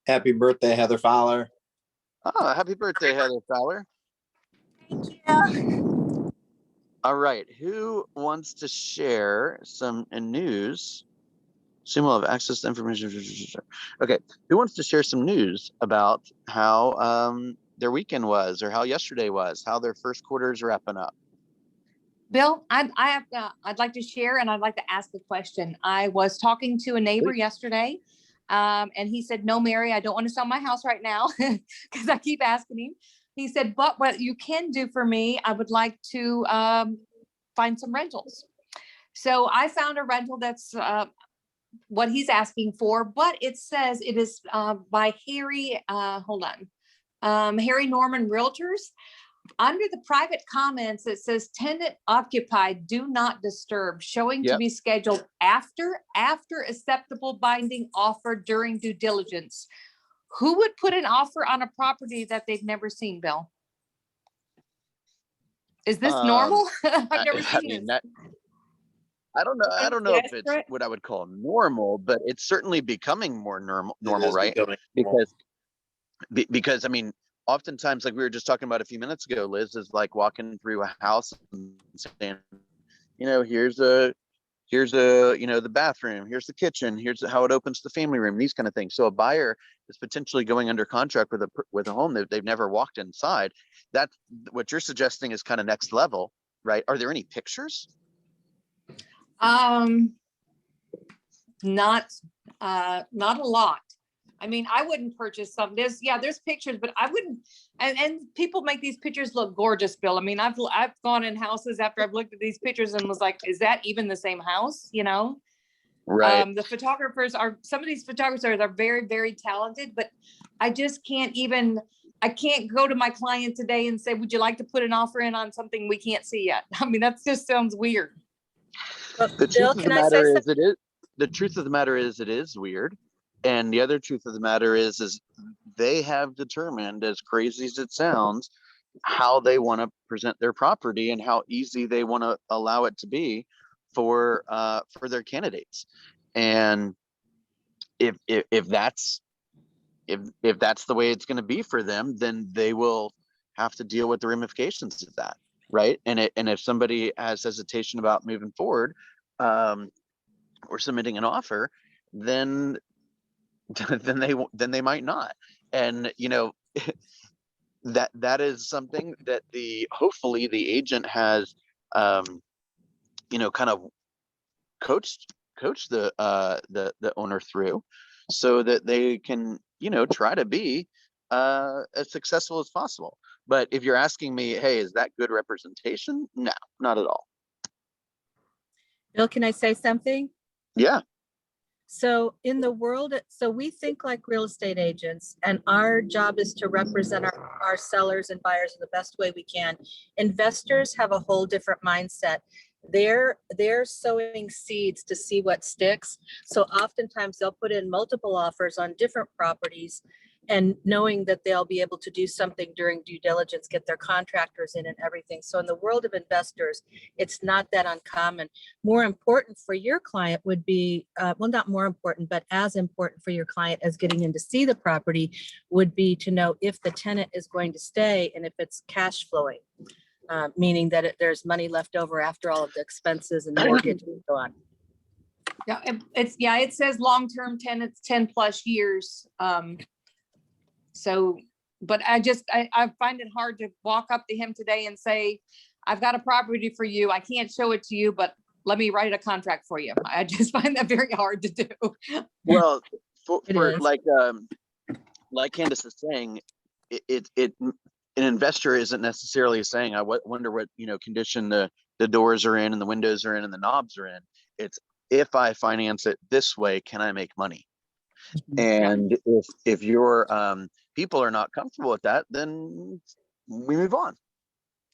Happy birthday, Heather Fowler. Oh, happy birthday, Heather Fowler. Thank you. All right, who wants to share some news? Assume we'll have access to information. Okay, who wants to share some news about how their weekend was, or how yesterday was, how their first quarter is wrapping up? Bill, I'd like to share, and I'd like to ask a question. I was talking to a neighbor yesterday, and he said, "No, Mary, I don't want to sell my house right now," because I keep asking him. He said, "But what you can do for me, I would like to find some rentals." So I found a rental that's what he's asking for, but it says it is by Harry. Hold on, Harry Norman Realtors. Under the private comments, it says tenant occupied, do not disturb, showing to be scheduled after acceptable binding offer during due diligence. Who would put an offer on a property that they've never seen, Bill? Is this normal? I've never seen this. I don't know. I don't know if it's what I would call normal, but it's certainly becoming more normal, right? Because I mean, oftentimes, like we were just talking about a few minutes ago, Liz, is like walking through a house and saying, here's a the bathroom, here's the kitchen, here's how it opens the family room, these kind of things. So a buyer is potentially going under contract with a home that they've never walked inside. That's what you're suggesting is kind of next level, right? Are there any pictures? Not a lot. I mean, I wouldn't purchase some. There's pictures, but I wouldn't. And people make these pictures look gorgeous, Bill. I mean, I've gone in houses after I've looked at these pictures and was like, is that even the same house? Right. Some of these photographers are very, very talented, but I just can't go to my client today and say, would you like to put an offer in on something we can't see yet? I mean, that just sounds weird. The truth of the matter is it is weird. And the other truth of the matter is they have determined, as crazy as it sounds, how they want to present their property and how easy they want to allow it to be for their candidates. And if that's the way it's going to be for them, then they will have to deal with the ramifications of that, right? And if somebody has hesitation about moving forward or submitting an offer, then they might not. And that is something that hopefully the agent has kind of coached the owner through, so that they can try to be as successful as possible. But if you're asking me, hey, is that good representation? No, not at all. Bill, can I say something? Yeah. So in the world, so we think like real estate agents, and our job is to represent our sellers and buyers in the best way we can. Investors have a whole different mindset. They're sowing seeds to see what sticks. So oftentimes they'll put in multiple offers on different properties, and knowing that they'll be able to do something during due diligence, get their contractors in and everything. So in the world of investors, it's not that uncommon. More important for your client would be, well, not more important, but as important for your client as getting in to see the property would be to know if the tenant is going to stay and if it's cash flowing, meaning that there's money left over after all of the expenses and mortgage and so on. Yeah, it says long-term tenants, 10 plus years. So, but I find it hard to walk up to him today and say, I've got a property for you. I can't show it to you, but let me write a contract for you. I just find that very hard to do. Well, for like Candace is saying, an investor isn't necessarily saying, I wonder what, condition the doors are in and the windows are in and the knobs are in. It's, if I finance it this way, can I make money? And if your people are not comfortable with that, then we move on.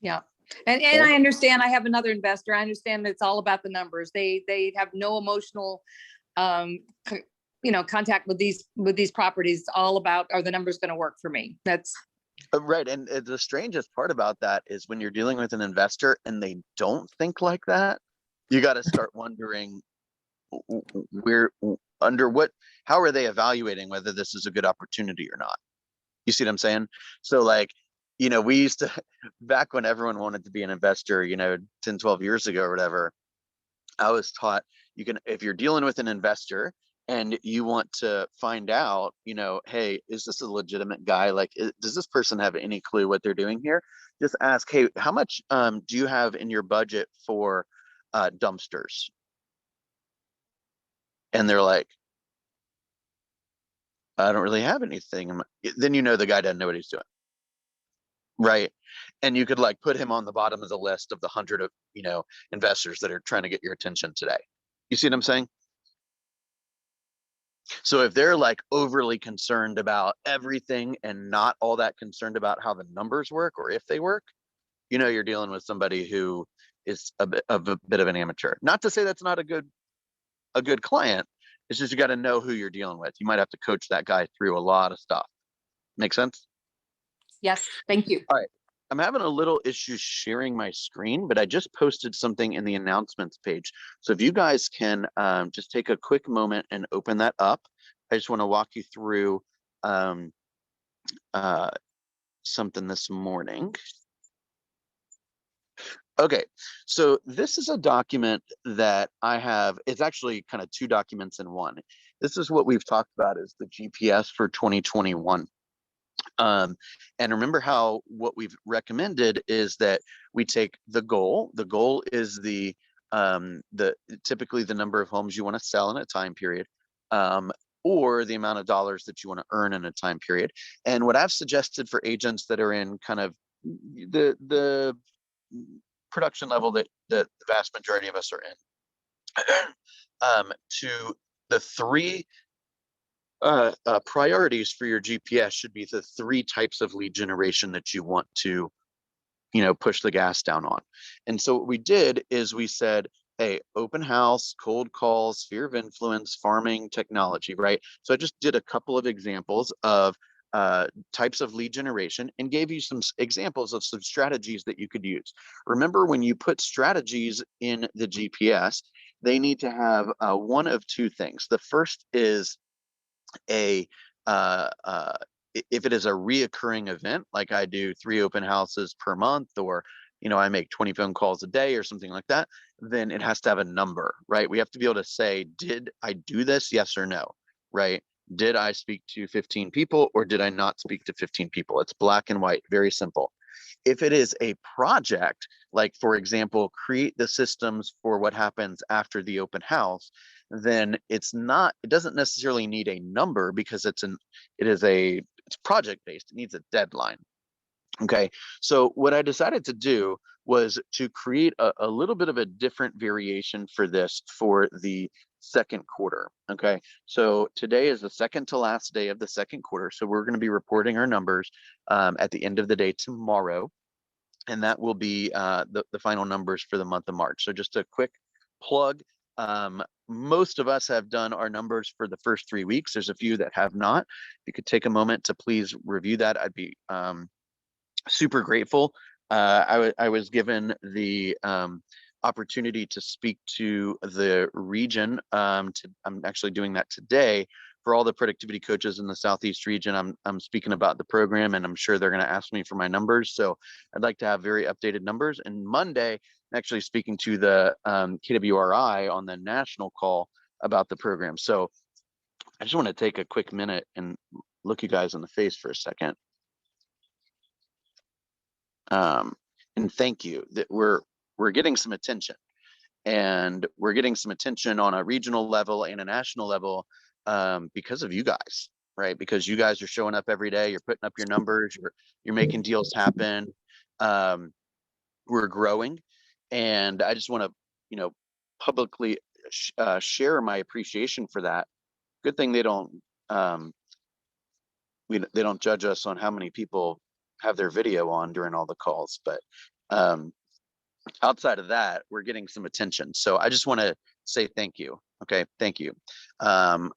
Yeah. And I understand. I have another investor. I understand that it's all about the numbers. They have no emotional, contact with these properties. It's all about, are the numbers going to work for me? That's right. And the strangest part about that is when you're dealing with an investor and they don't think like that, you got to start wondering under what how are they evaluating whether this is a good opportunity or not? You see what I'm saying? So like, we used to, back when everyone wanted to be an investor, 10, 12 years ago or whatever, I was taught if you're dealing with an investor and you want to find out, hey, is this a legitimate guy? Like, does this person have any clue what they're doing here? Just ask, hey, how much do you have in your budget for dumpsters? And they're like, I don't really have anything. Then the guy doesn't know what he's doing. Right. And you could like put him on the bottom of the list of the 100 of, investors that are trying to get your attention today. You see what I'm saying? So if they're like overly concerned about everything and not all that concerned about how the numbers work or if they work, you're dealing with somebody who is a bit of an amateur. Not to say that's not a good client. It's just you got to know who you're dealing with. You might have to coach that guy through a lot of stuff. Make sense? Yes, thank you. All right. I'm having a little issue sharing my screen, but I just posted something in the announcements page. So if you guys can just take a quick moment and open that up. I just want to walk you through something this morning. Okay, so this is a document that I have. It's actually kind of two documents in one. This is what we've talked about as the GPS for 2021. And remember how what we've recommended is that we take the goal. The goal is the typically the number of homes you want to sell in a time period, or the amount of dollars that you want to earn in a time period. And what I've suggested for agents that are in kind of the production level that the vast majority of us are in, to the three priorities for your GPS should be the three types of lead generation that you want to, push the gas down on. And so what we did is we said, hey, open house, cold calls, sphere of influence, farming, technology, right? So I just did a couple of examples of types of lead generation and gave you some examples of some strategies that you could use. Remember, when you put strategies in the GPS, they need to have one of two things. The first is if it is a reoccurring event, like I do 3 open houses per month, or I make 20 phone calls a day or something like that, then it has to have a number, right? We have to be able to say, did I do this? Yes or no, right? Did I speak to 15 people or did I not speak to 15 people? It's black and white, very simple. If it is a project, like for example, create the systems for what happens after the open house, then it doesn't necessarily need a number because it's project based. It needs a deadline. Okay, so what I decided to do was to create a little bit of a different variation for this for the second quarter. Okay, so today is the second to last day of the second quarter. So we're going to be reporting our numbers at the end of the day tomorrow. And that will be the final numbers for the month of March. So just a quick plug. Most of us have done our numbers for the first 3 weeks. There's a few that have not. If you could take a moment to please review that, I'd be super grateful. I was given the opportunity to speak to the region. I'm actually doing that today for all the productivity coaches in the Southeast region. I'm speaking about the program, and I'm sure they're going to ask me for my numbers. So I'd like to have very updated numbers. And Monday, I'm actually speaking to the KWRI on the national call about the program. So I just want to take a quick minute and look you guys in the face for a second. And thank you that we're getting some attention, and we're getting some attention on a regional level and a national level because of you guys, right? Because you guys are showing up every day, you're putting up your numbers, you're making deals happen. We're growing, and I just want to, publicly share my appreciation for that. Good thing they don't judge us on how many people have their video on during all the calls, but outside of that, we're getting some attention. So I just want to say thank you. Okay, thank you. I'm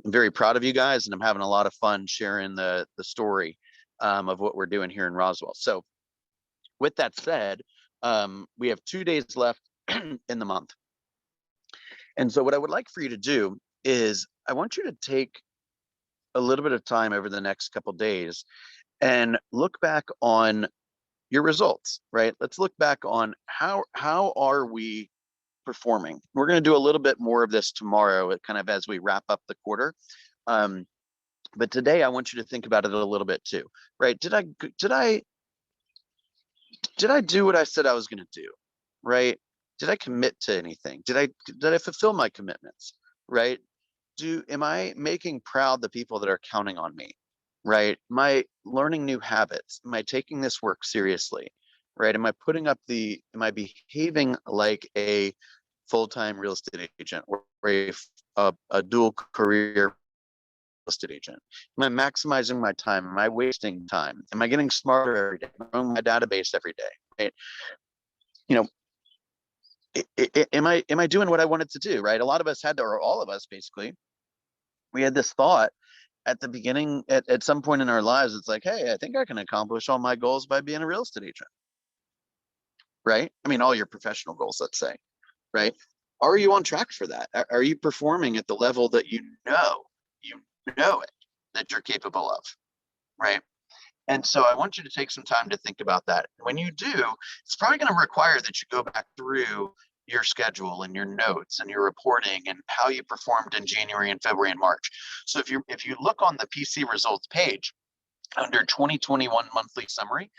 very proud of you guys, and I'm having a lot of fun sharing the story of what we're doing here in Roswell. So with that said, we have 2 days left in the month. And so what I would like for you to do is I want you to take a little bit of time over the next couple days and look back on your results, right? Let's look back on how are we performing. We're going to do a little bit more of this tomorrow, kind of as we wrap up the quarter. But today I want you to think about it a little bit too, right? Did I do what I said I was going to do, right? Did I commit to anything? Did I fulfill my commitments, right? Am I making proud the people that are counting on me, right? Am I learning new habits? Am I taking this work seriously, right? Am I behaving like a full-time real estate agent or a dual career real estate agent? Am I maximizing my time? Am I wasting time? Am I getting smarter every day? Am I growing my database every day, right? You know, am I doing what I wanted to do, right? A lot of us had to, or all of us basically, we had this thought at the beginning, at some point in our lives, it's like, hey, I think I can accomplish all my goals by being a real estate agent, right? I mean, all your professional goals, let's say, right? Are you on track for that? Are you performing at the level that you know it, that you're capable of, right? And so I want you to take some time to think about that. When you do, it's probably going to require that you go back through your schedule and your notes and your reporting and how you performed in January and February and March. So if you look on the PC results page under 2021 monthly summary,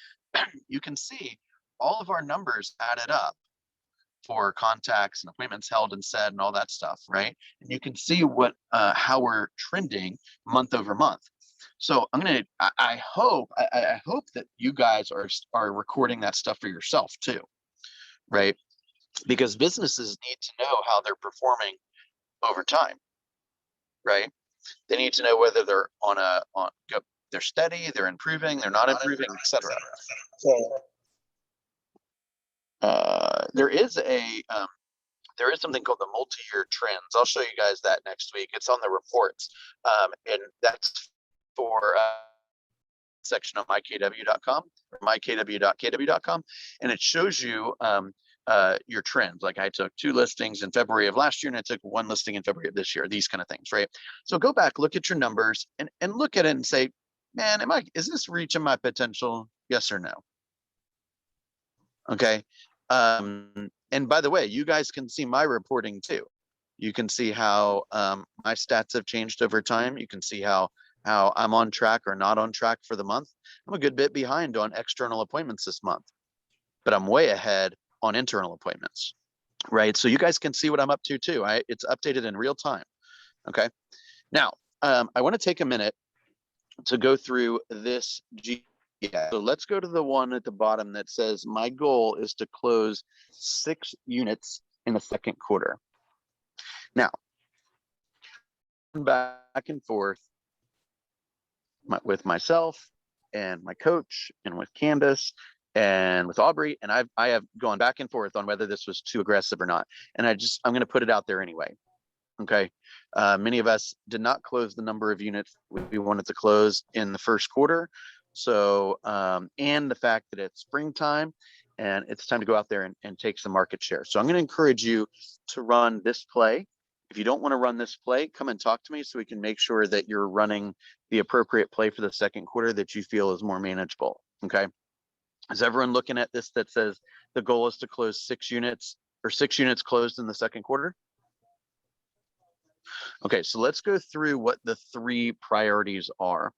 you can see all of our numbers added up for contacts and appointments held and said and all that stuff, right? And you can see what how we're trending month over month. So I hope that you guys are recording that stuff for yourself too, right? Because businesses need to know how they're performing over time, right? They need to know whether they're they're steady, they're improving, they're not improving, etc. So there is something called the multi-year trends. I'll show you guys that next week. It's on the reports, and that's for section of mykw.com or mykw.kw.com, and it shows you your trends. Like I took 2 listings in February of last year and I took 1 listing in February of this year, these kind of things, right? So go back, look at your numbers and look at it and say, man, is this reaching my potential? Yes or no? Okay. And by the way, you guys can see my reporting too. You can see how my stats have changed over time. You can see how I'm on track or not on track for the month. I'm a good bit behind on external appointments this month, but I'm way ahead on internal appointments, right? So you guys can see what I'm up to too. It's updated in real time. Okay. Now, I want to take a minute to go through this GPS. So let's go to the one at the bottom that says, my goal is to close 6 units in the second quarter. Now, back and forth with myself and my coach and with Candace and with Aubrey, and I have gone back and forth on whether this was too aggressive or not. And I'm going to put it out there anyway. Okay. Many of us did not close the number of units we wanted to close in the first quarter. So, and the fact that it's springtime and it's time to go out there and take some market share. So I'm going to encourage you to run this play. If you don't want to run this play, come and talk to me so we can make sure that you're running the appropriate play for the second quarter that you feel is more manageable. Okay. Is everyone looking at this that says the goal is to close 6 units or 6 units closed in the second quarter? Okay, so let's go through what the 3 priorities are.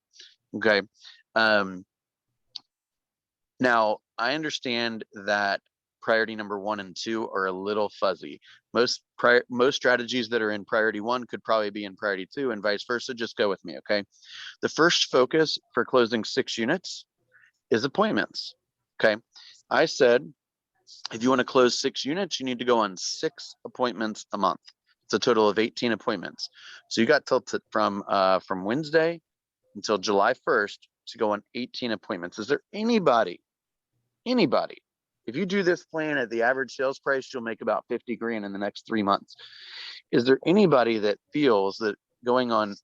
Okay. Now, I understand that priority number 1 and 2 are a little fuzzy. Most strategies that are in priority 1 could probably be in priority 2 and vice versa. Just go with me, okay? The first focus for closing 6 units is appointments, okay? I said, if you want to close 6 units, you need to go on 6 appointments a month. It's a total of 18 appointments. So you got till from Wednesday until July 1st to go on 18 appointments. Is there anybody, if you do this plan at the average sales price, you'll make about 50 grand in the next 3 months. Is there anybody that feels that going on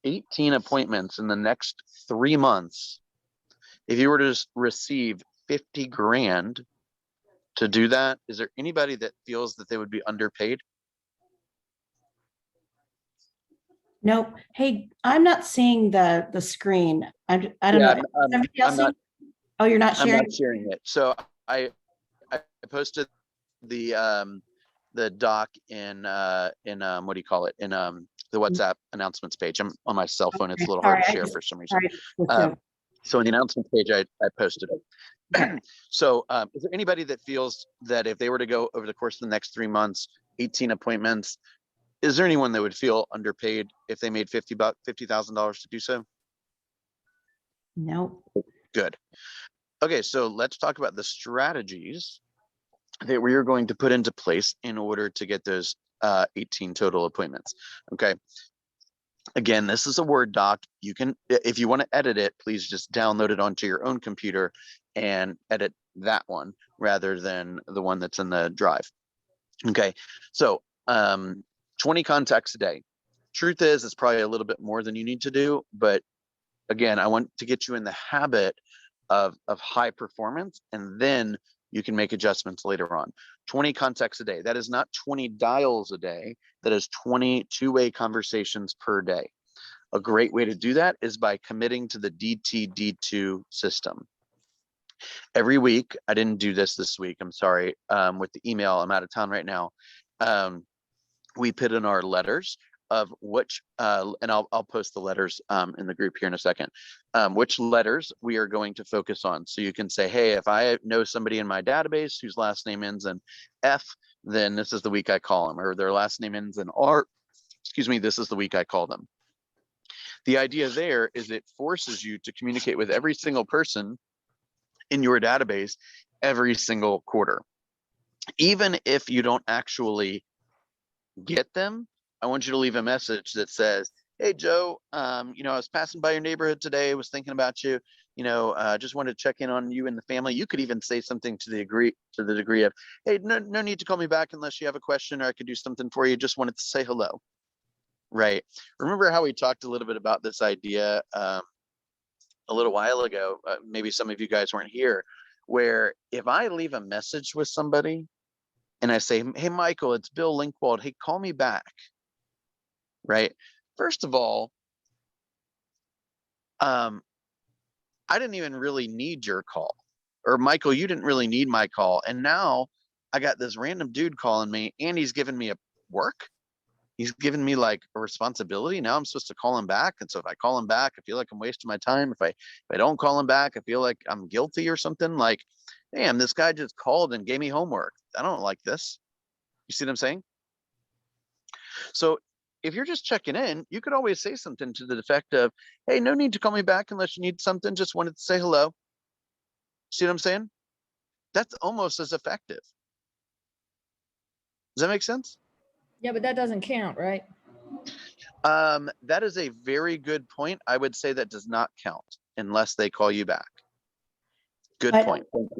18 appointments in the next 3 months, if you were to receive 50 grand to do that, is there anybody that feels that they would be underpaid? Nope. Hey, I'm not seeing the screen. I don't Yeah, know. I'm, Somebody else I'm not. seeing? Oh, you're not I'm sharing? not sharing it. So I posted the doc in what do you call it, in the WhatsApp announcements page. I'm on my cell phone. It's Okay, a little hard sorry, to I share just, for some reason. sorry. With you. So in the announcements page, I posted it. Okay. So is there anybody that feels that if they were to go over the course of the next 3 months, 18 appointments, is there anyone that would feel underpaid if they made $50,000 to do so? No. Good. Okay, so let's talk about the strategies that we are going to put into place in order to get those 18 total appointments. Okay. Again, this is a Word doc. You can, if you want to edit it, please just download it onto your own computer and edit that one rather than the one that's in the drive. Okay. So 20 contacts a day. Truth is, it's probably a little bit more than you need to do, but again, I want to get you in the habit of high performance, and then you can make adjustments later on. 20 contacts a day. That is not 20 dials a day. That is 20 two-way conversations per day. A great way to do that is by committing to the DTD2 system. Every week, I didn't do this week, I'm sorry, with the email, I'm out of town right now. We put in our letters of which, and I'll post the letters in the group here in a second, which letters we are going to focus on. So you can say, hey, if I know somebody in my database whose last name ends in F, then this is the week I call them, or their last name ends in R, excuse me, this is the week I call them. The idea there is it forces you to communicate with every single person in your database every single quarter. Even if you don't actually get them, I want you to leave a message that says, hey, Joe, I was passing by your neighborhood today, was thinking about you, just wanted to check in on you and the family. You could even say something to the degree of, hey, no need to call me back unless you have a question or I could do something for you. Just wanted to say hello. Right. Remember how we talked a little bit about this idea a little while ago, maybe some of you guys weren't here, where if I leave a message with somebody and I say, hey, Michael, it's Bill Linkwald. Hey, call me back. Right. First of all, I didn't even really need your call. Or Michael, you didn't really need my call. And now I got this random dude calling me and he's giving me a work. He's given me like a responsibility. Now I'm supposed to call him back. And so if I call him back, I feel like I'm wasting my time. If I don't call him back, I feel like I'm guilty or something. Like, damn, this guy just called and gave me homework. I don't like this. You see what I'm saying? So if you're just checking in, you could always say something to the effect of, hey, no need to call me back unless you need something. Just wanted to say hello. See what I'm saying? That's almost as effective. Does that make sense? Yeah, but that doesn't count, right? That is a very good point. I would say that does not count unless they call you back. Good point. Thank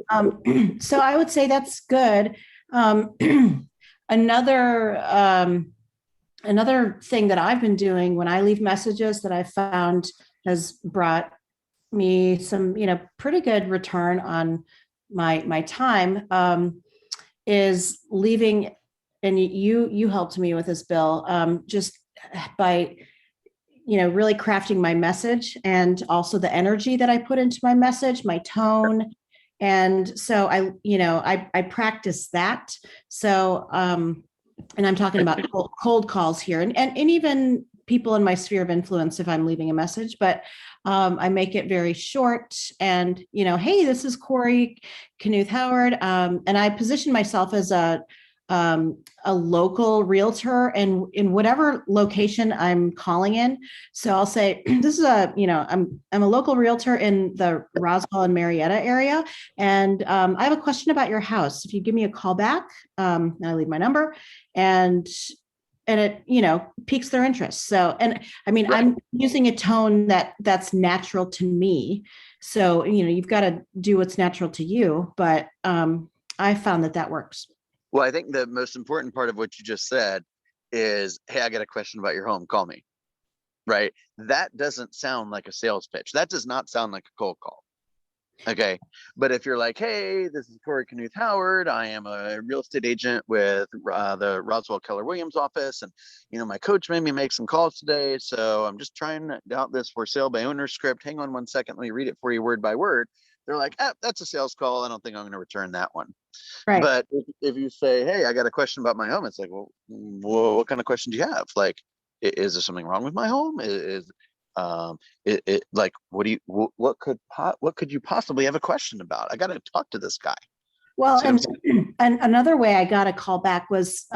you. So I would say that's good. Another thing that I've been doing when I leave messages that I found has brought me some, pretty good return on my time, is leaving, and you helped me with this, Bill, just by really crafting my message and also the energy that I put into my message, my tone. And so I practice that. So, and I'm talking about cold calls here and even people in my sphere of influence if I'm leaving a message, but I make it very short and, hey, this is Corey Knuth Howard. And I position myself as a local realtor and in whatever location I'm calling in. So I'll say, this is I'm a local realtor in the Roswell and Marietta area. And I have a question about your house. If you give me a call back, and I leave my number and it, piques their interest. So, and I mean, right. I'm using a tone that's natural to me. So, you've got to do what's natural to you, but I found that works. Well, I think the most important part of what you just said is, hey, I got a question about your home, call me, right? That doesn't sound like a sales pitch. That does not sound like a cold call. Okay. But if you're like, hey, this is Corey Knuth Howard, I am a real estate agent with the Roswell Keller Williams office. And, my coach made me make some calls today. So I'm just trying out this for sale by owner script. Hang on one second. Let me read it for you word by word. They're like, that's a sales call. I don't think I'm going to return that one. Right. But if you say, hey, I got a question about my home, it's like, well, what kind of question do you have? Like, is there something wrong with my home? Like, what could you possibly have a question about? I got to talk to this guy. Well, and another way I got a call back was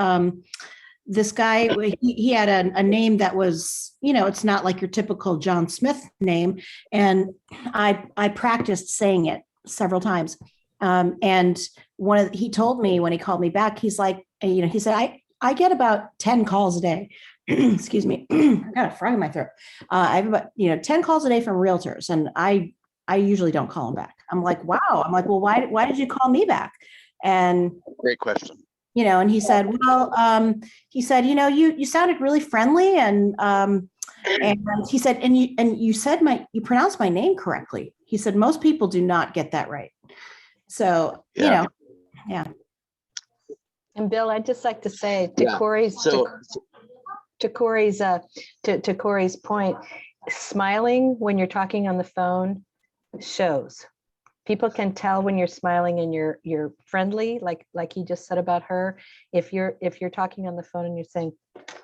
this guy, he had a name that was, it's not like your typical John Smith name. And I practiced saying it several times. And he told me when he called me back, he's like, he said, I get about 10 calls a day. Excuse me. I got a frog in my throat. I have about, 10 calls a day from realtors. And I usually don't call them back. I'm like, wow. I'm like, well, why did you call me back? And great question. And he said, well, you sounded really friendly. And he said, and you said you pronounced my name correctly. He said, most people do not get that right. So, yeah. And Bill, I'd just like to say to Corey's point, smiling when you're talking on the phone shows. People can tell when you're smiling and you're friendly, like he just said about her. If you're talking on the phone and you're saying,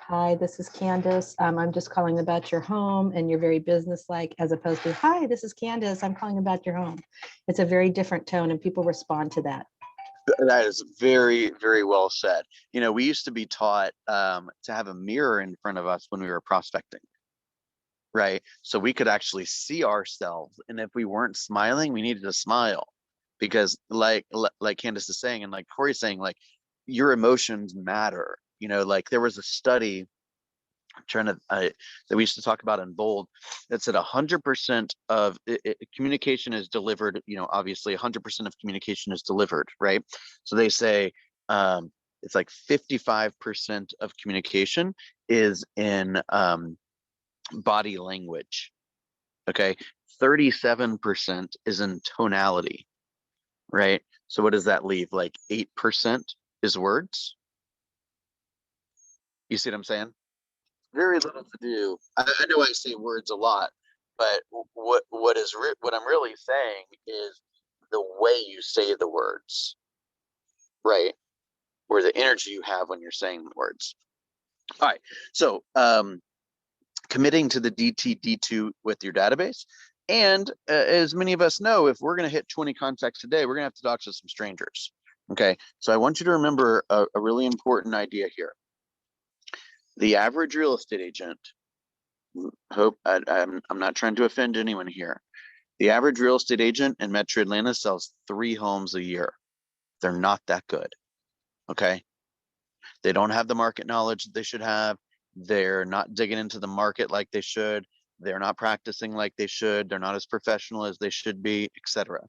hi, this is Candace. I'm just calling about your home, and you're very businesslike, as opposed to, hi, this is Candace. I'm calling about your home. It's a very different tone, and people respond to that. That is very, very well said. We used to be taught to have a mirror in front of us when we were prospecting, right? So we could actually see ourselves. And if we weren't smiling, we needed to smile, because like Candace is saying, and like Corey's saying, like, your emotions matter. Like there was a study that we used to talk about in Bold that said 100% of communication is delivered. Obviously 100% of communication is delivered, right? So they say it's like 55% of communication is in body language. Okay, 37% is in tonality, right? So what does that leave? Like 8% is words. You see what I'm saying? Very little to do. I know I say words a lot, but what I'm really saying is the way you say the words, right? Or the energy you have when you're saying the words. All right. So committing to the DT-D2 with your database. And as many of us know, if we're going to hit 20 contacts a day, we're going to have to talk to some strangers. Okay. So I want you to remember a really important idea here. The average real estate agent, I'm not trying to offend anyone here. The average real estate agent in Metro Atlanta sells 3 homes a year. They're not that good. Okay. They don't have the market knowledge that they should have. They're not digging into the market like they should. They're not practicing like they should. They're not as professional as they should be, etc.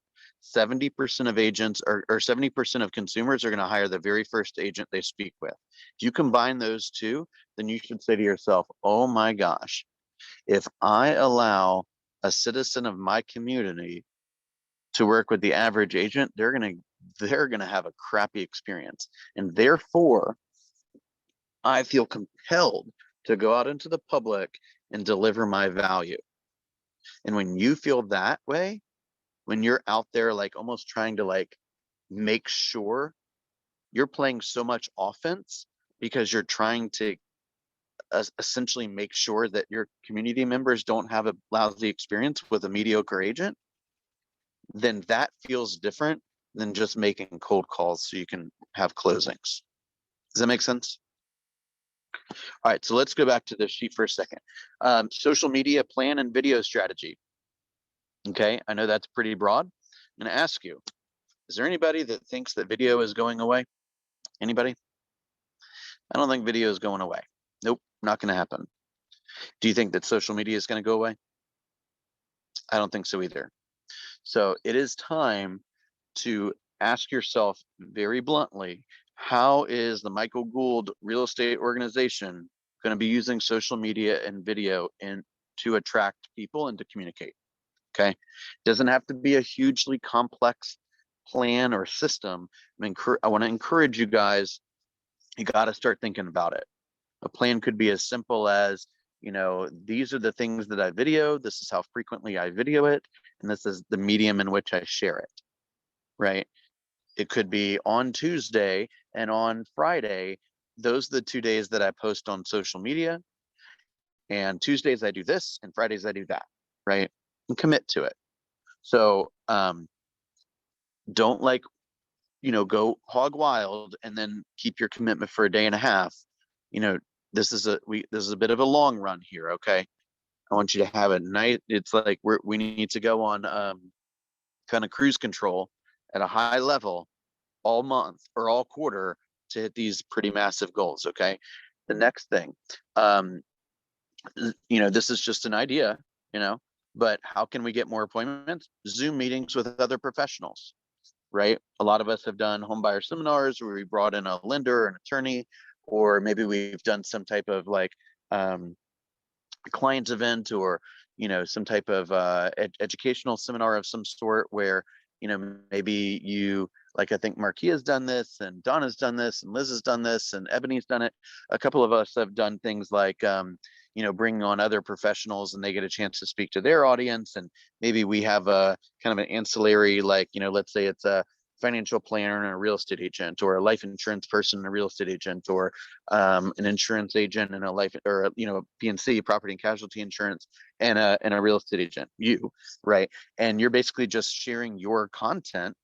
70% of agents or 70% of consumers are going to hire the very first agent they speak with. If you combine those two, then you should say to yourself, oh my gosh, if I allow a citizen of my community to work with the average agent, they're going to have a crappy experience. And therefore, I feel compelled to go out into the public and deliver my value. And when you feel that way, when you're out there like almost trying to like make sure, you're playing so much offense because you're trying to essentially make sure that your community members don't have a lousy experience with a mediocre agent, then that feels different than just making cold calls so you can have closings. Does that make sense? All right, so let's go back to the sheet for a second. Social media plan and video strategy. Okay, I know that's pretty broad. I'm going to ask you, is there anybody that thinks that video is going away? Anybody? I don't think video is going away. Nope, not going to happen. Do you think that social media is going to go away? I don't think so either. So it is time to ask yourself very bluntly, how is the Michael Gould Real Estate Organization going to be using social media and video to attract people and to communicate? Okay. Doesn't have to be a hugely complex plan or system. I want to encourage you guys, you got to start thinking about it. A plan could be as simple as, these are the things that I video. This is how frequently I video it. And this is the medium in which I share it, right? It could be on Tuesday and on Friday. Those are the 2 days that I post on social media. And Tuesdays I do this and Fridays I do that, right? And commit to it. So don't go hog wild and then keep your commitment for a day and a half. This is a bit of a long run here. Okay. I want you to have a night. It's like we need to go on kind of cruise control at a high level all month or all quarter to hit these pretty massive goals. Okay. The next thing, this is just an idea, but how can we get more appointments? Zoom meetings with other professionals, right? A lot of us have done home buyer seminars where we brought in a lender or an attorney, or maybe we've done some type of client event or, some type of educational seminar of some sort where, maybe you, like I think Marquia's done this and Donna's done this and Liz has done this and Ebony's done it. A couple of us have done things like, bringing on other professionals and they get a chance to speak to their audience. And maybe we have a kind of an ancillary, let's say it's a financial planner and a real estate agent, or a life insurance person and a real estate agent, or an insurance agent and a life, or PNC, property and casualty insurance, and a real estate agent, right? And you're basically just sharing your content,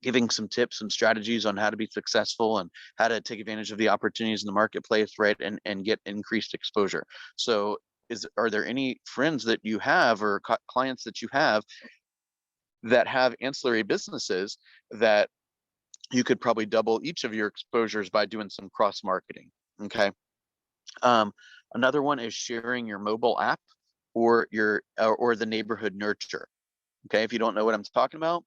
giving some tips and strategies on how to be successful and how to take advantage of the opportunities in the marketplace, right? And get increased exposure. So are there any friends that you have or clients that you have that have ancillary businesses that you could probably double each of your exposures by doing some cross marketing? Okay. Another one is sharing your mobile app or the neighborhood nurture. Okay. If you don't know what I'm talking about,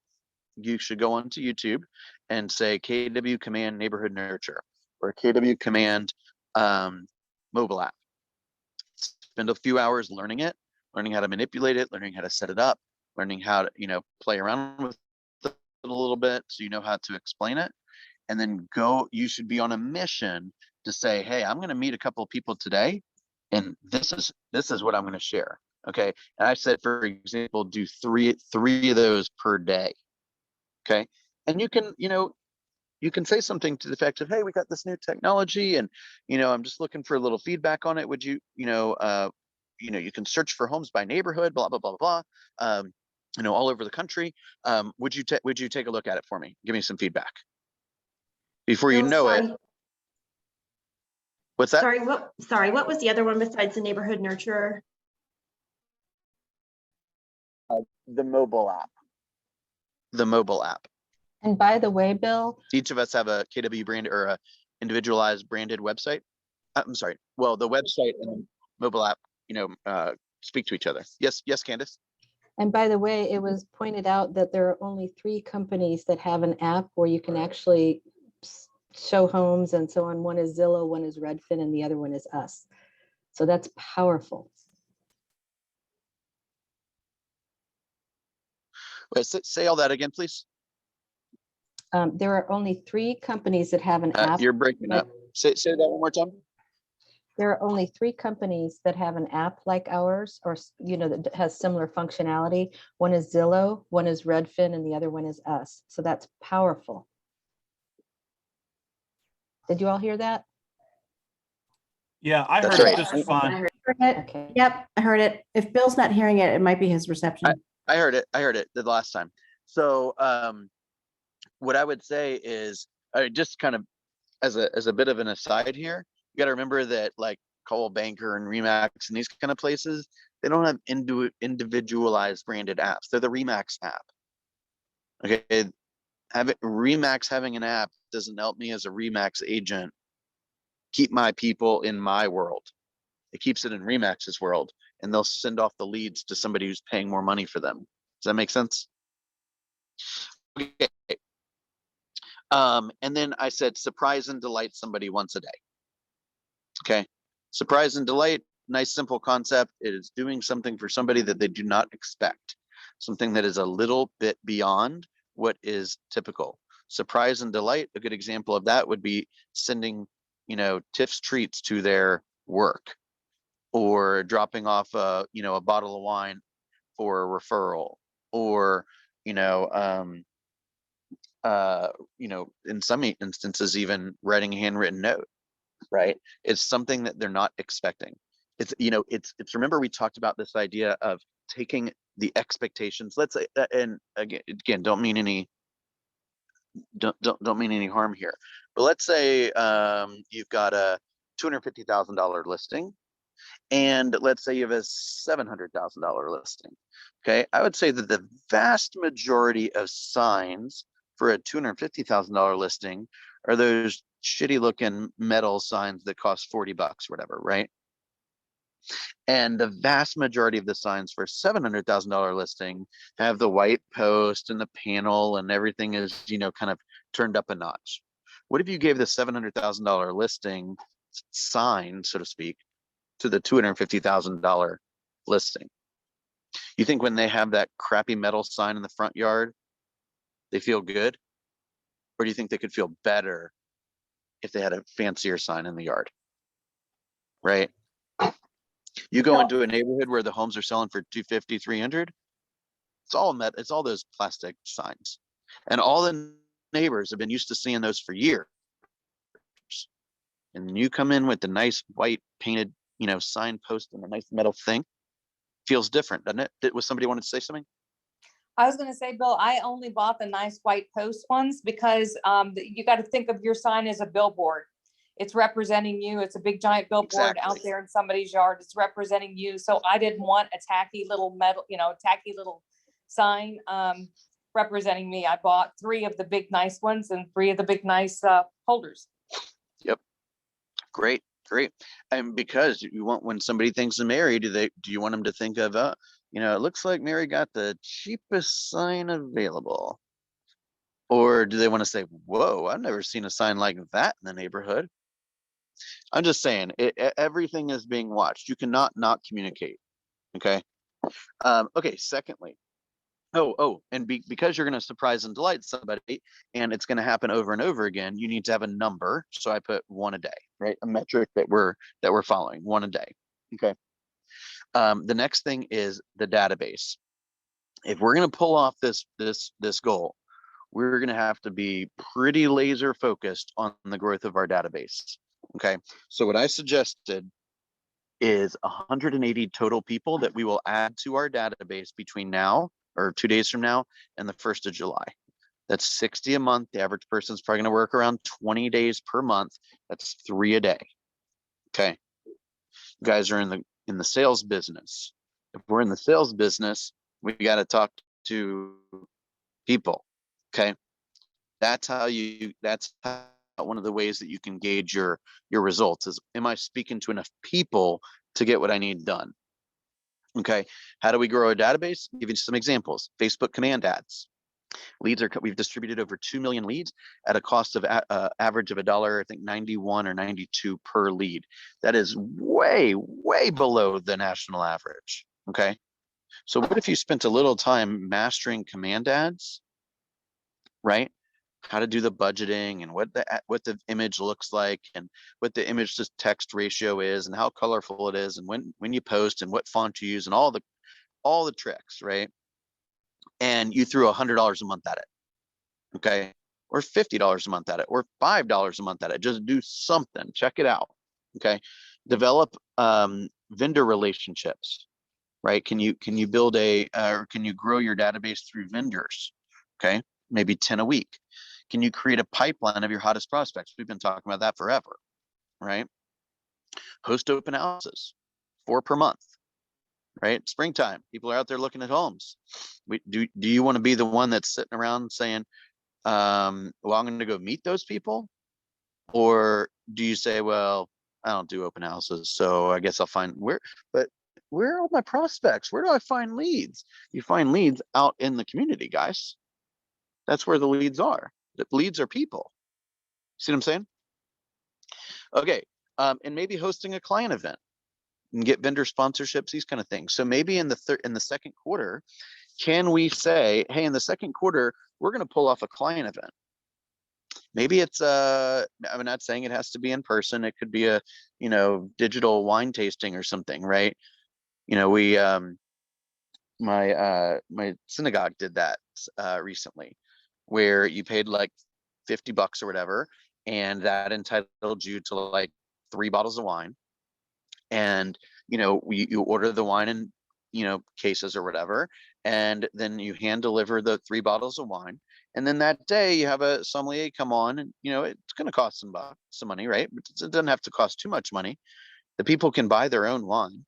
you should go onto YouTube and say KW Command Neighborhood Nurture or KW Command mobile app. Spend a few hours learning it, learning how to manipulate it, learning how to set it up, learning how to play around with it a little bit so you know how to explain it. And then you should be on a mission to say, hey, I'm going to meet a couple of people today and this is what I'm going to share. Okay. And I said, for example, do three of those per day. Okay. And you can say something to the effect of, hey, we got this new technology and, I'm just looking for a little feedback on it. Would you, you can search for homes by neighborhood, blah, blah, blah, blah, all over the country. Would you take a look at it for me? Give me some feedback before you know it. What's that? Sorry, what was the other one besides the neighborhood nurturer? The mobile app. And by the way, Bill, each of us have a KW brand or a individualized branded website. I'm sorry. Well, the website and the mobile app, speak to each other. Yes, Candace. and by the way, it was pointed out that there are only 3 companies that have an app where you can actually show homes and so on. One is Zillow, one is Redfin, and the other one is us. So that's powerful. Wait, say all that again, please. There are only 3 companies that have an app. You're breaking up. Say that one more time. There are only 3 companies that have an app like ours, or that has similar functionality. One is Zillow, one is Redfin, and the other one is us. So that's powerful. Did you all hear that? Yeah, I That's heard right. it just fine. I heard it. Okay. Yep, I heard it. If Bill's not hearing it, it might be his reception. I heard it the last time. So what I would say is, just kind of as a bit of an aside here, you got to remember that like Coldwell Banker and Remax and these kind of places, they don't have individualized branded apps. They're the Remax app. Okay, Remax having an app doesn't help me as a Remax agent keep my people in my world. It keeps it in Remax's world, and they'll send off the leads to somebody who's paying more money for them. Does that make sense? Okay. And then I said, surprise and delight somebody once a day. Okay. Surprise and delight, nice, simple concept. It is doing something for somebody that they do not expect. something that is a little bit beyond what is typical. Surprise and delight, a good example of that would be sending, Tiff's treats to their work, or dropping off a bottle of wine for a referral, or in some instances even writing a handwritten note, right? It's something that they're not expecting. It's remember, we talked about this idea of taking the expectations, let's say, and again, don't mean any harm here, but let's say you've got a $250,000 listing, and let's say you have a $700,000 listing. Okay, I would say that the vast majority of signs for a $250,000 listing are those shitty looking metal signs that cost $40, whatever, right? And the vast majority of the signs for a $700,000 listing have the white post and the panel and everything is, kind of turned up a notch. What if you gave the $700,000 listing sign, so to speak, to the $250,000 listing? You think when they have that crappy metal sign in the front yard, they feel good? Or do you think they could feel better if they had a fancier sign in the yard? Right? You go into a neighborhood where the homes are selling for $250, $300, it's all those plastic signs. And all the neighbors have been used to seeing those for years. And you come in with the nice white painted, sign post and a nice metal thing. Feels different, doesn't it? Was somebody wanted to say something? I was going to say, Bill, I only bought the nice white post ones because you got to think of your sign as a billboard. It's representing you. It's a big giant billboard out there in somebody's yard. It's representing you. So I didn't want a tacky little metal, tacky little sign representing me. I bought 3 of the big nice ones and 3 of the big nice holders. Yep. Great. And because you want, when somebody thinks of Mary, do you want them to think of, it looks like Mary got the cheapest sign available? Or do they want to say, whoa, I've never seen a sign like that in the neighborhood? I'm just saying, everything is being watched. You cannot not communicate. Okay. Okay. Secondly, because you're going to surprise and delight somebody, and it's going to happen over and over again, you need to have a number. So I put 1 a day, right? A metric that we're following, 1 a day. Okay. The next thing is the database. If we're going to pull off this goal, we're going to have to be pretty laser focused on the growth of our database. Okay. So what I suggested is 180 total people that we will add to our database between now, or 2 days from now, and the 1st of July. That's 60 a month. The average person is probably going to work around 20 days per month. That's 3 a day. Okay. You guys are in the sales business. If we're in the sales business, we got to talk to people. Okay. That's how one of the ways that you can gauge your results is, am I speaking to enough people to get what I need done? Okay. How do we grow a database? I'll give you some examples. Facebook command ads. We've distributed over 2 million leads at a cost of average of $1, I think 91 or 92 per lead. That is way, way below the national average. Okay. So what if you spent a little time mastering command ads, right? How to do the budgeting and what the image looks like and what the image to text ratio is and how colorful it is and when you post and what font you use and all the tricks, right? And you threw $100 a month at it, okay? Or $50 a month at it, or $5 a month at it. Just do something, check it out, okay? Develop vendor relationships, right? Can you build or can you grow your database through vendors, okay? Maybe 10 a week. Can you create a pipeline of your hottest prospects? We've been talking about that forever, right? Host open houses, 4 per month, right? Springtime, people are out there looking at homes. Do you want to be the one that's sitting around saying, well, I'm going to go meet those people? Or do you say, well, I don't do open houses, so I guess I'll find where are all my prospects? Where do I find leads? You find leads out in the community, guys. That's where the leads are. The leads are people. See what I'm saying? Okay. And maybe hosting a client event and get vendor sponsorships, these kind of things. So maybe in the second quarter, Can we say, hey, in the second quarter, we're going to pull off a client event? Maybe it's I'm not saying it has to be in person. It could be a, digital wine tasting or something, right? We my synagogue did that recently, where you paid like $50 or whatever, and that entitled you to like 3 bottles of wine. And you order the wine in cases or whatever, and then you hand deliver the 3 bottles of wine. And then that day you have a sommelier come on, and it's going to cost some money, right? But it doesn't have to cost too much money. The people can buy their own wine,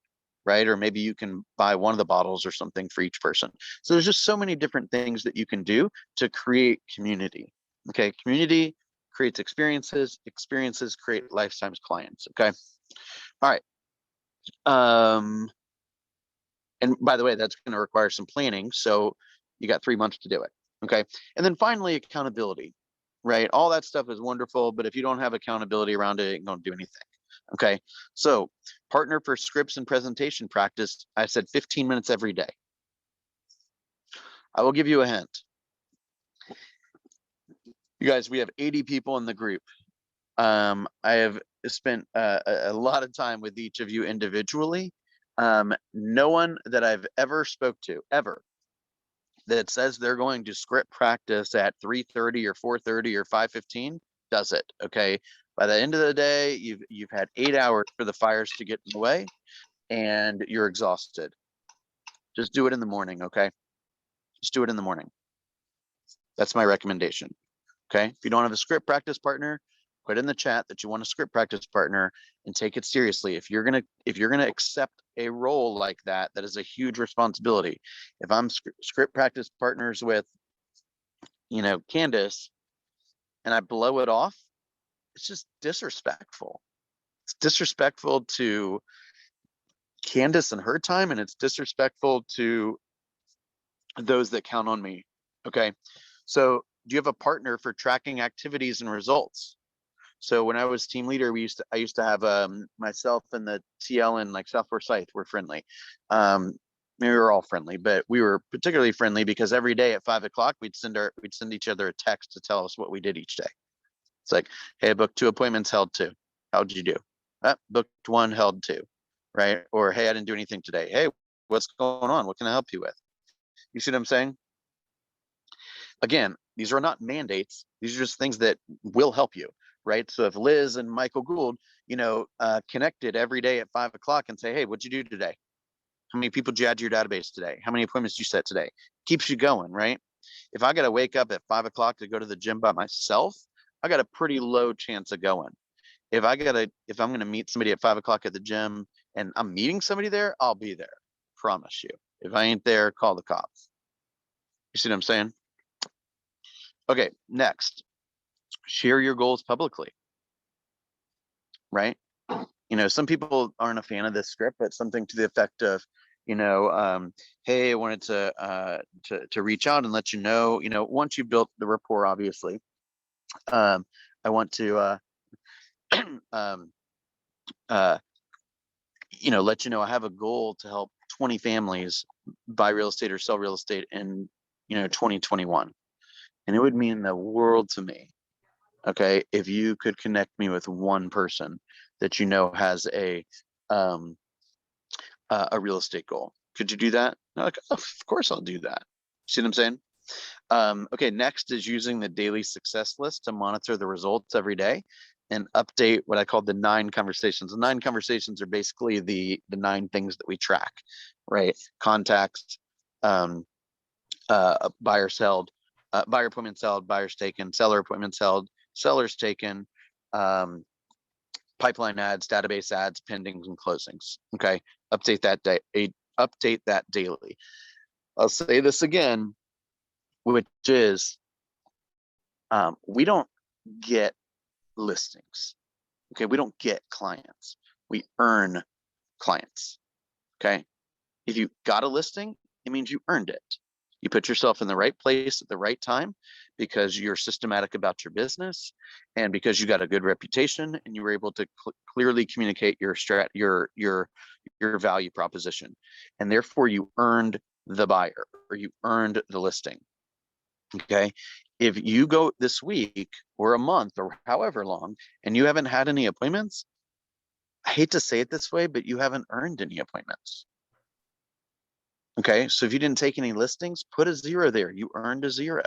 right? Or maybe you can buy one of the bottles or something for each person. So there's just so many different things that you can do to create community. Okay, community creates experiences. Experiences create lifetime clients. Okay, all right. And by the way, that's going to require some planning. So you got 3 months to do it. Okay. And then finally, accountability, right? All that stuff is wonderful, but if you don't have accountability around it, you don't do anything. Okay. So partner for scripts and presentation practice. I said 15 minutes every day. I will give you a hint. You guys, we have 80 people in the group. I have spent a lot of time with each of you individually. No one that I've ever spoke to ever that says they're going to script practice at 3:30 or 4:30 or 5:15 does it. Okay. By the end of the day, you've had 8 hours for the fires to get in the way, and you're exhausted. Just do it in the morning. Okay. Just do it in the morning. That's my recommendation. Okay. If you don't have a script practice partner, put in the chat that you want a script practice partner and take it seriously. If you're gonna accept a role like that, that is a huge responsibility. If I'm script practice partners with, Candace, and I blow it off, it's just disrespectful. It's disrespectful to Candace and her time, and it's disrespectful to those that count on me. Okay. So do you have a partner for tracking activities and results? So when I was team leader, I used to have myself and the TL and like South Forsyth were friendly. Maybe we were all friendly, but we were particularly friendly because every day at 5 o'clock we'd send each other a text to tell us what we did each day. It's like, hey, I booked 2 appointments, held 2. How'd you do? Booked 1, held 2, right? Or hey, I didn't do anything today. Hey, what's going on? What can I help you with? You see what I'm saying? Again, these are not mandates. These are just things that will help you. Right. So if Liz and Michael Gould, connected every day at 5 o'clock and say, hey, what'd you do today? How many people did you add to your database today? How many appointments did you set today? Keeps you going, right? If I got to wake up at 5 o'clock to go to the gym by myself, I got a pretty low chance of going. If I'm going to meet somebody at 5 o'clock at the gym and I'm meeting somebody there, I'll be there. Promise you. If I ain't there, call the cops. You see what I'm saying? Okay, next. Share your goals publicly, right? Some people aren't a fan of this script, but something to the effect of, hey, I wanted to reach out and let you know, once you built the rapport, obviously, I want to, let you know I have a goal to help 20 families buy real estate or sell real estate in, 2021, and it would mean the world to me. Okay, if you could connect me with one person that has a real estate goal, could you do that? Like, oh, of course I'll do that. See what I'm saying? Okay, next is using the daily success list to monitor the results every day and update what I call the 9 conversations. The 9 conversations are basically the 9 things that we track, right? Contacts, buyers held, buyer appointments held, buyers taken, seller appointments held, sellers taken, pipeline ads, database ads, pendings, and closings. Okay, update that daily. I'll say this again, which is we don't get listings. Okay, we don't get clients. We earn clients. Okay, if you got a listing, it means you earned it. You put yourself in the right place at the right time because you're systematic about your business and because you got a good reputation and you were able to clearly communicate your value proposition, and therefore you earned the buyer or you earned the listing. Okay. If you go this week or a month or however long and you haven't had any appointments, I hate to say it this way, but you haven't earned any appointments. Okay. So if you didn't take any listings, put a 0 there. You earned a 0,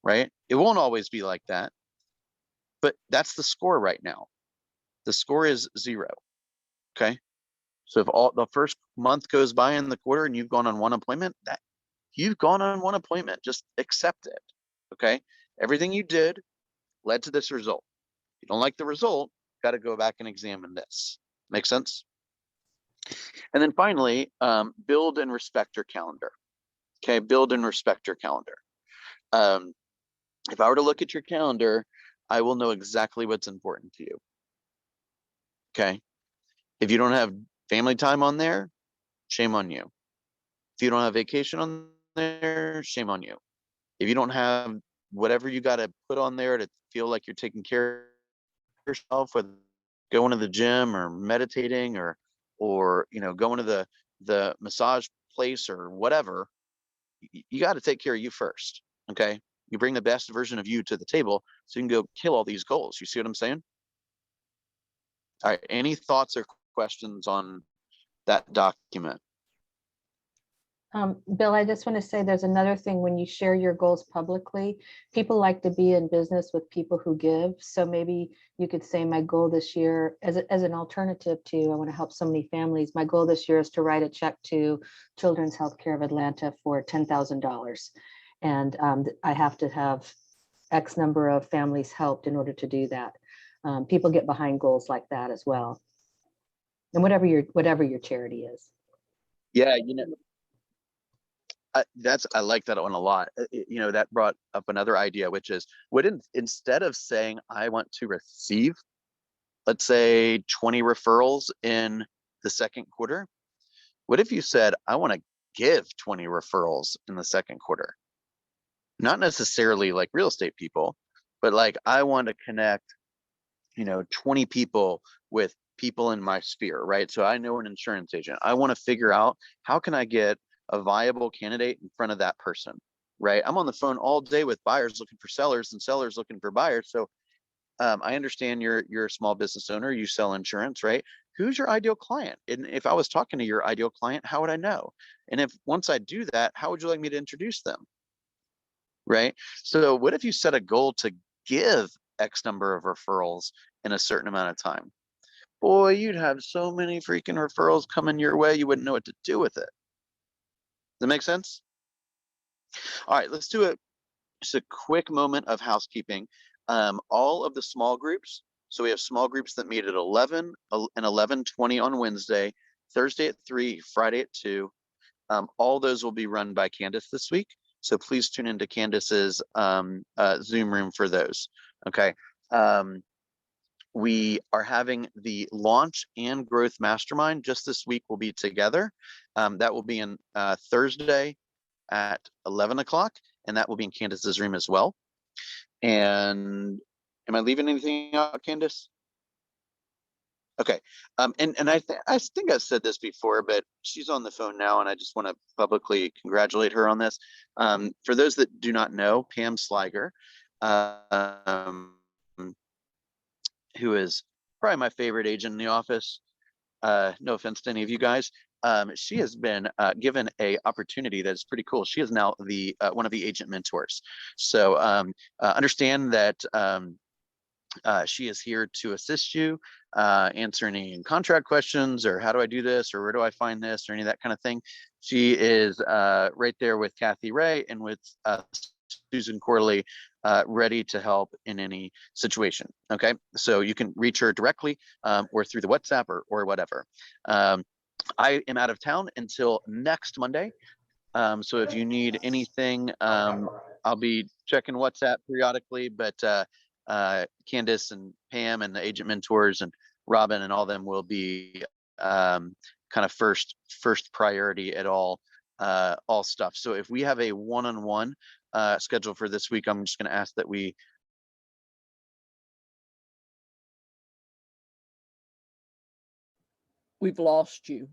right? It won't always be like that, but that's the score right now. The score is 0. Okay. So if all the first month goes by in the quarter and you've gone on one appointment, that you've gone on one appointment, just accept it. Okay. Everything you did led to this result. If you don't like the result, got to go back and examine this. Make sense? And then finally, build and respect your calendar. Okay. Build and respect your calendar. If I were to look at your calendar, I will know exactly what's important to you. Okay. If you don't have family time on there, shame on you. If you don't have vacation on there, shame on you. If you don't have whatever you got to put on there to feel like you're taking care of yourself, whether going to the gym or meditating or going to the massage place or whatever, you got to take care of you first. Okay. You bring the best version of you to the table so you can go kill all these goals. You see what I'm saying? All right. Any thoughts or questions on that document? Bill, I just want to say there's another thing. When you share your goals publicly, people like to be in business with people who give. So maybe you could say my goal this year as an alternative to, I want to help so many families. My goal this year is to write a check to Children's Healthcare of Atlanta for $10,000. And I have to have X number of families helped in order to do that. People get behind goals like that as well. And whatever your charity is. Yeah, I like that one a lot. That brought up another idea, which is, instead of saying I want to receive, let's say 20 referrals in the second quarter, what if you said I want to give 20 referrals in the second quarter? Not necessarily like real estate people, but like I want to connect 20 people with people in my sphere, right? So I know an insurance agent. I want to figure out how can I get a viable candidate in front of that person, right? I'm on the phone all day with buyers looking for sellers and sellers looking for buyers. So I understand you're a small business owner, you sell insurance, right? Who's your ideal client? And if I was talking to your ideal client, how would I know? And if once I do that, how would you like me to introduce them? Right? So what if you set a goal to give X number of referrals in a certain amount of time? Boy, you'd have so many freaking referrals coming your way, you wouldn't know what to do with it. Does that make sense? All right, let's do just a quick moment of housekeeping. All of the small groups, so we have small groups that meet at 11 and 11:20 on Wednesday, Thursday at 3, Friday at 2. All those will be run by Candace this week. So please tune into Candace's Zoom room for those. Okay. We are having the launch and growth mastermind just this week. Will be together. That will be in Thursday at 11 o'clock, and that will be in Candace's room as well. And am I leaving anything out, Candace? Okay. And I think I've said this before, but she's on the phone now, and I just want to publicly congratulate her on this. For those that do not know, Pam Sliger, who is probably my favorite agent in the office. No offense to any of you guys. She has been given a opportunity that is pretty cool. She is now the one of the agent mentors. So understand that she is here to assist you, answer any contract questions, or how do I do this, or where do I find this, or any of that kind of thing. She is right there with Kathy Ray and with Susan Corley, ready to help in any situation. Okay, so you can reach her directly or through the WhatsApp or whatever. I am out of town until next Monday. So if you need anything, I'll be checking WhatsApp periodically, but Candace and Pam and the agent mentors and Robin and all them will be kind of first priority at all stuff. So if we have a one-on-one schedule for this week, I'm just going to ask that we We've lost you.